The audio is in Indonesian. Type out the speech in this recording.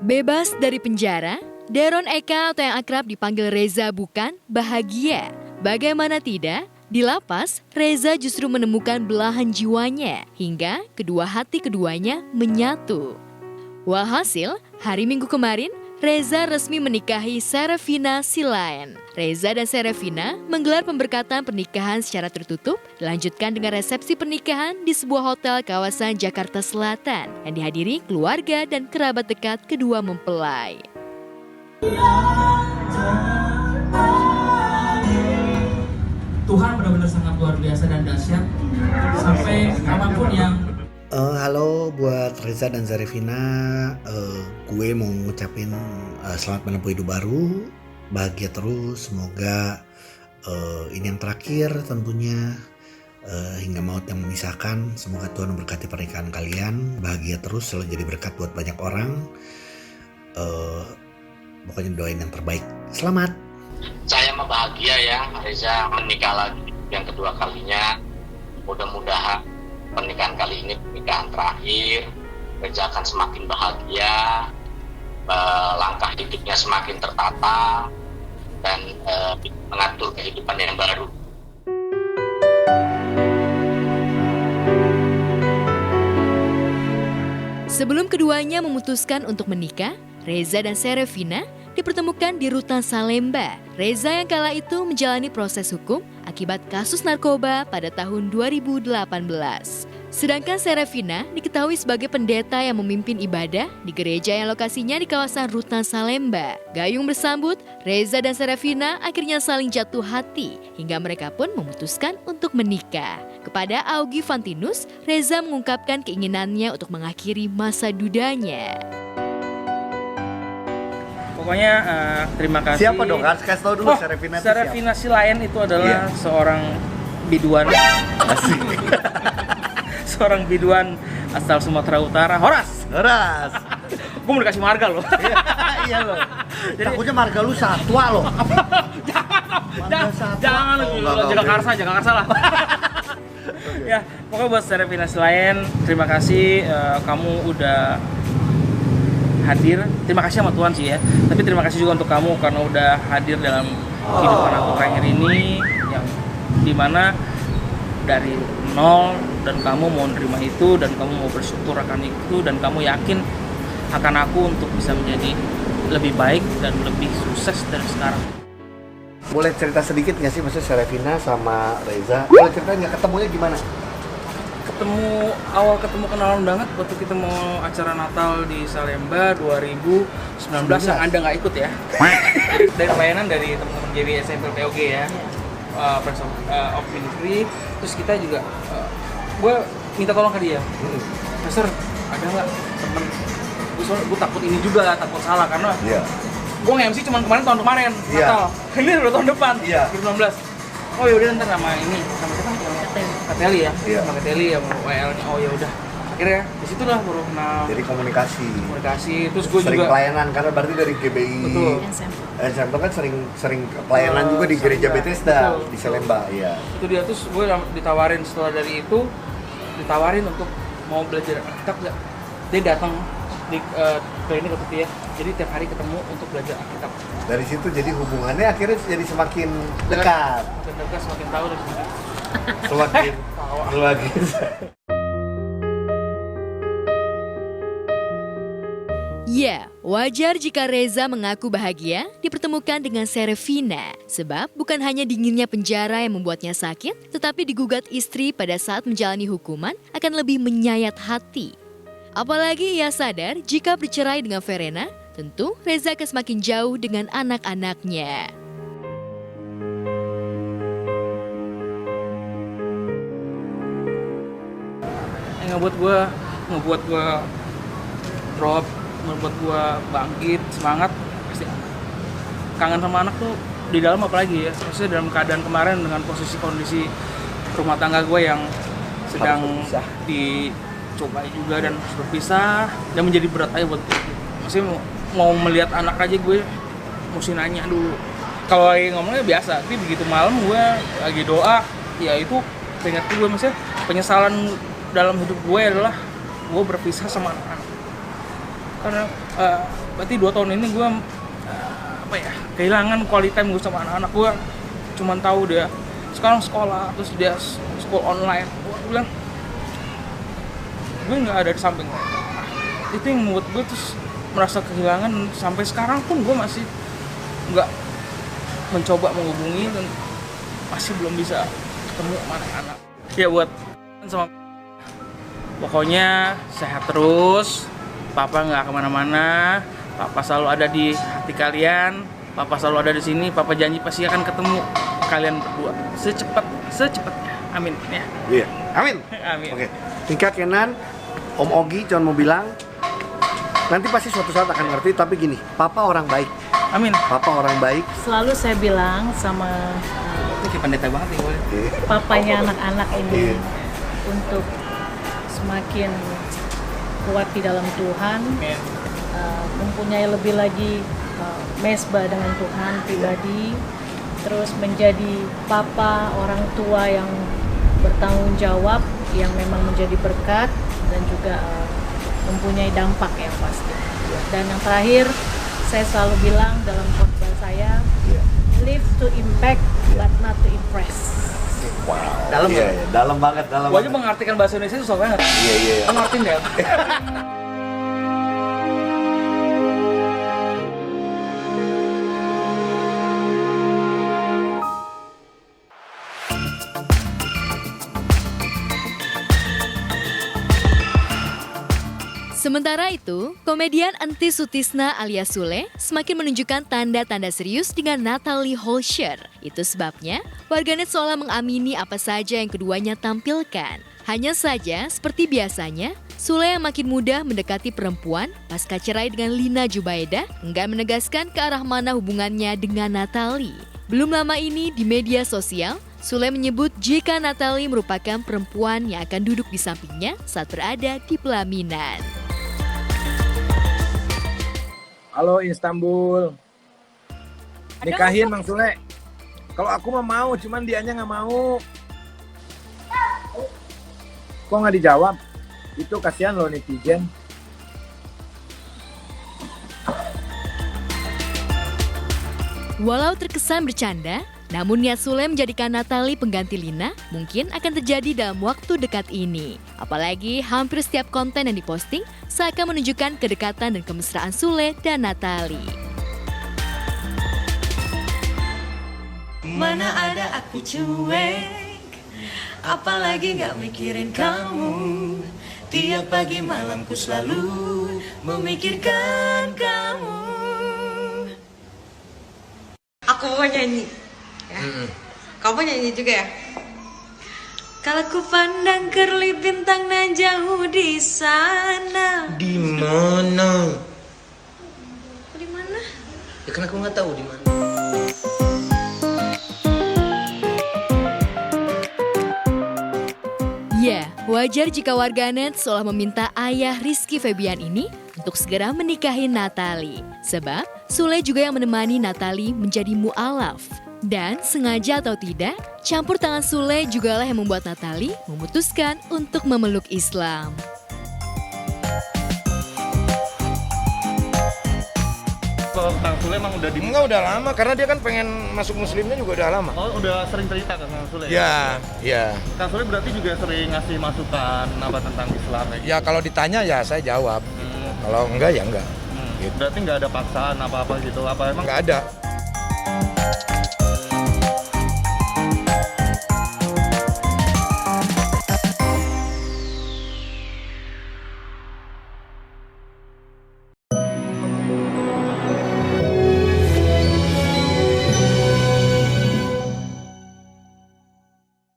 Bebas dari penjara, Deron Eka atau yang akrab dipanggil Reza Bukan bahagia. Bagaimana tidak, di lapas Reza justru menemukan belahan jiwanya hingga kedua hati keduanya menyatu. Walhasil, hari Minggu kemarin, Reza resmi menikahi Serafina Silaen. Reza dan Serafina menggelar pemberkatan pernikahan secara tertutup, dilanjutkan dengan resepsi pernikahan di sebuah hotel kawasan Jakarta Selatan yang dihadiri keluarga dan kerabat dekat kedua mempelai. Tuhan benar-benar sangat luar biasa dan dahsyat sampai apapun yang Halo buat Reza dan Zarifina, gue mau ngucapin selamat menempuh hidup baru, bahagia terus, semoga ini yang terakhir tentunya, hingga maut yang memisahkan. Semoga Tuhan memberkati pernikahan kalian, bahagia terus, selalu jadi berkat buat banyak orang. Pokoknya doain yang terbaik. Selamat. Saya bahagia ya, Reza menikah lagi yang kedua kalinya. Mudah-mudahan pernikahan kali ini pernikahan terakhir. Reza akan semakin bahagia, langkah hidupnya semakin tertata, dan mengatur kehidupan yang baru. Sebelum keduanya memutuskan untuk menikah, Reza dan Serafina dipertemukan di Rutan Salemba. Reza yang kala itu menjalani proses hukum akibat kasus narkoba pada tahun 2018. Sedangkan Serafina diketahui sebagai pendeta yang memimpin ibadah di gereja yang lokasinya di kawasan Rutan Salemba. Gayung bersambut, Reza dan Serafina akhirnya saling jatuh hati hingga mereka pun memutuskan untuk menikah. Kepada Augie Fantinus, Reza mengungkapkan keinginannya untuk mengakhiri masa dudanya. pokoknya terima kasih. Siapa dong? Harus kasih tahu dulu Serafina itu siapa? Serafina Silaen itu adalah seorang biduan. Asik. Seorang biduan asal Sumatera Utara. Horas. Gue mau dikasih marga loh. Iya loh. Takutnya marga lu satwa loh. Jangan lu jaga karsa lah. Ya, pokoknya buat Serafina Silaen, terima kasih kamu udah hadir. Terima kasih sama Tuhan sih ya. Tapi terima kasih juga untuk kamu karena udah hadir dalam kehidupan aku terakhir ini, yang dimana dari nol dan kamu mau nerima itu dan kamu mau bersyukur akan itu dan kamu yakin akan aku untuk bisa menjadi lebih baik dan lebih sukses dari sekarang. Boleh cerita sedikit nggak sih maksudnya Serafina sama Reza? Boleh cerita nggak ketemunya gimana? Awal ketemu kenalan banget waktu kita mau acara Natal di Salemba 2019 yang Anda nggak ikut ya. Dari pelayanan dari teman-teman JB SMP POG ya, Friends of Ministry. Terus kita juga, gue minta tolong ke dia, Pastor ada nggak temen? Gue takut ini juga, takut salah karena gue nge-MC cuma tahun kemarin Natal. Ini udah tahun depan 2019. Oh yaudah ntar sama ini sama siapa? Kateli ya, sama Kateli yang WL-nya. Oh yaudah, akhirnya disitulah baru kenal. Jadi komunikasi. Terus gue sering juga pelayanan karena berarti dari GBI. Betul. SMP kan sering pelayanan juga di gereja Bethesda di Salemba. Iya. Itu dia, terus gue ditawarin setelah dari itu untuk mau belajar Alkitab nggak? Dia datang di klinik waktu itu ya. Jadi tiap hari ketemu untuk belajar Alkitab. Dari situ jadi hubungannya akhirnya jadi semakin dekat. Semakin dekat, semakin tahu dan Semakin. Ya, wajar jika Reza mengaku bahagia dipertemukan dengan Serafina. Sebab bukan hanya dinginnya penjara yang membuatnya sakit, tetapi digugat istri pada saat menjalani hukuman akan lebih menyayat hati. Apalagi ia sadar jika bercerai dengan Verena, tentu Reza akan semakin jauh dengan anak-anaknya. ngebuat gue drop, ngebuat gue bangkit, semangat. Pasti kangen sama anak tuh di dalam, apalagi ya, maksudnya dalam keadaan kemarin dengan kondisi rumah tangga gue yang sedang dicoba juga dan harus berpisah, dan menjadi berat aja buat gue. Maksudnya mau melihat anak aja gue mesti nanya dulu. Kalau lagi ngomongnya biasa, tapi begitu malam gue lagi doa, ya itu ingat gue, maksudnya penyesalan dalam hidup gue adalah gue berpisah sama anak-anak. karena berarti 2 tahun ini gue kehilangan quality time gue sama anak-anak. Gue cuman tahu dia sekarang sekolah, terus dia sekolah online. Gue bilang gue nggak ada di samping mereka. Itu yang membuat gue terus merasa kehilangan. Sampai sekarang pun gue masih nggak mencoba menghubungi dan masih belum bisa ketemu sama anak-anak. Ya buat sama, pokoknya sehat terus. Papa nggak kemana-mana. Papa selalu ada di hati kalian. Papa selalu ada di sini. Papa janji pasti akan ketemu kalian berdua secepatnya. Amin ya. Iya, amin. Amin. Oke, tingkat Kenan, Om Ogi cuma mau bilang nanti pasti suatu saat akan ngerti. Tapi gini, Papa orang baik. Amin. Papa orang baik. Selalu saya bilang sama Itu kayak pendeta banget nih boleh. papanya anak-anak ini untuk semakin kuat di dalam Tuhan, Amin. mempunyai lebih lagi mesbah dengan Tuhan pribadi, terus menjadi papa orang tua yang bertanggung jawab, yang memang menjadi berkat dan juga mempunyai dampak yang pasti. Dan yang terakhir, saya selalu bilang dalam khotbah saya, live to impact but not to impress. Wow. Dalam iya, ya? iya, dalam banget, dalam Gue aja banget. mengartikan bahasa Indonesia susah banget. Iya. Lo ngertiin deh. Sementara itu, komedian Entis Sutisna alias Sule semakin menunjukkan tanda-tanda serius dengan Natalie Holscher. Itu sebabnya warganet seolah mengamini apa saja yang keduanya tampilkan. Hanya saja, seperti biasanya, Sule yang makin mudah mendekati perempuan pasca cerai dengan Lina Jubaida enggan menegaskan ke arah mana hubungannya dengan Natalie. Belum lama ini di media sosial, Sule menyebut jika Natalie merupakan perempuan yang akan duduk di sampingnya saat berada di pelaminan. Halo Istanbul, nikahin Mang Sule. Kalau aku mah mau, cuman dianya nggak mau. Kok nggak dijawab? Itu kasihan loh netizen. Walau terkesan bercanda, namun niat Sule menjadikan Natalie pengganti Lina mungkin akan terjadi dalam waktu dekat ini. Apalagi hampir setiap konten yang diposting seakan menunjukkan kedekatan dan kemesraan Sule dan Natalie. Mana ada aku cuek, apalagi gak mikirin kamu. Tiap pagi malamku selalu memikirkan kamu. Aku mau nyanyi ya. Kamu nyanyi juga ya? Kalau ku pandang kerlip bintang nan jauh di sana. Di mana? Di mana? Ya kan aku nggak tahu di mana. Ya, wajar jika warganet seolah meminta ayah Rizky Febian ini untuk segera menikahi Natalie. Sebab Sule juga yang menemani Natalie menjadi mu'alaf. Dan sengaja atau tidak, campur tangan Sule jugalah yang membuat Natalie memutuskan untuk memeluk Islam. Kalau Kang Sule emang udah di... Enggak, udah lama karena dia kan pengen masuk muslimnya juga udah lama. Oh, udah sering cerita kan Kang Sule? Ya. Kang Sule berarti juga sering ngasih masukan apa tentang Islam ya? Ya kalau ditanya ya saya jawab. Kalau enggak ya enggak. Berarti nggak ada paksaan apa-apa gitu? Apa emang? Enggak ada.